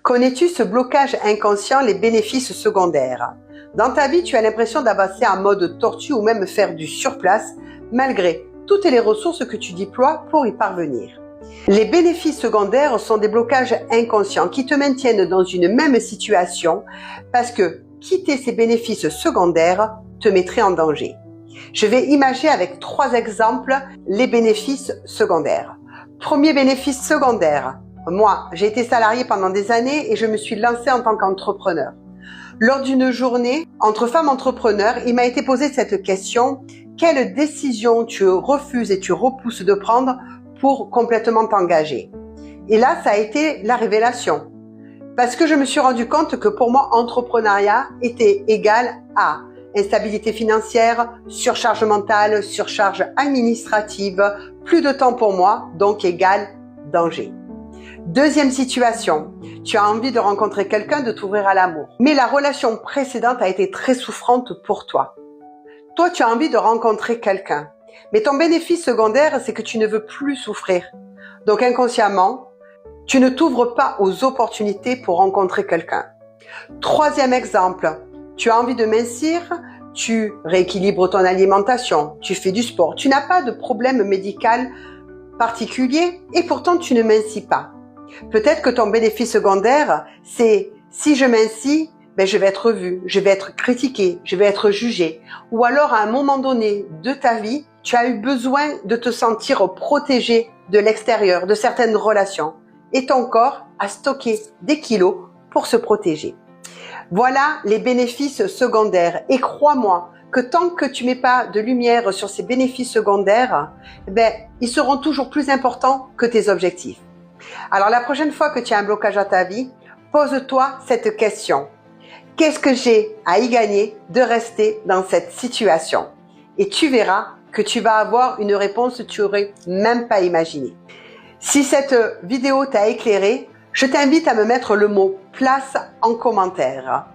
Connais-tu ce blocage inconscient, les bénéfices secondaires? Dans ta vie, tu as l'impression d'avancer en mode tortue ou même faire du surplace, malgré toutes les ressources que tu déploies pour y parvenir. Les bénéfices secondaires sont des blocages inconscients qui te maintiennent dans une même situation parce que quitter ces bénéfices secondaires te mettrait en danger. Je vais imaginer avec 3 exemples les bénéfices secondaires. Premier bénéfice secondaire. Moi, j'ai été salarié pendant des années et je me suis lancée en tant qu'entrepreneur. Lors d'une journée entre femmes entrepreneurs, il m'a été posé cette question: quelle décision tu refuses et tu repousses de prendre pour complètement t'engager? Et là, ça a été la révélation. Parce que je me suis rendu compte que pour moi, entrepreneuriat était égal à instabilité financière, surcharge mentale, surcharge administrative, plus de temps pour moi, donc égal danger. Deuxième situation, tu as envie de rencontrer quelqu'un, de t'ouvrir à l'amour. Mais la relation précédente a été très souffrante pour toi. Toi, tu as envie de rencontrer quelqu'un. Mais ton bénéfice secondaire, c'est que tu ne veux plus souffrir. Donc inconsciemment, tu ne t'ouvres pas aux opportunités pour rencontrer quelqu'un. Troisième exemple, tu as envie de mincir, tu rééquilibres ton alimentation, tu fais du sport, tu n'as pas de problème médical particulier et pourtant tu ne mincis pas. Peut-être que ton bénéfice secondaire, c'est si je mincis, je vais être vu, je vais être critiqué, je vais être jugé. Ou alors à un moment donné de ta vie, tu as eu besoin de te sentir protégé de l'extérieur, de certaines relations. Et ton corps a stocké des kilos pour se protéger. Voilà les bénéfices secondaires. Et crois-moi que tant que tu mets pas de lumière sur ces bénéfices secondaires, ils seront toujours plus importants que tes objectifs. Alors la prochaine fois que tu as un blocage à ta vie, pose-toi cette question. Qu'est-ce que j'ai à y gagner de rester dans cette situation? Et tu verras que tu vas avoir une réponse que tu n'aurais même pas imaginée. Si cette vidéo t'a éclairé, je t'invite à me mettre le mot place en commentaire.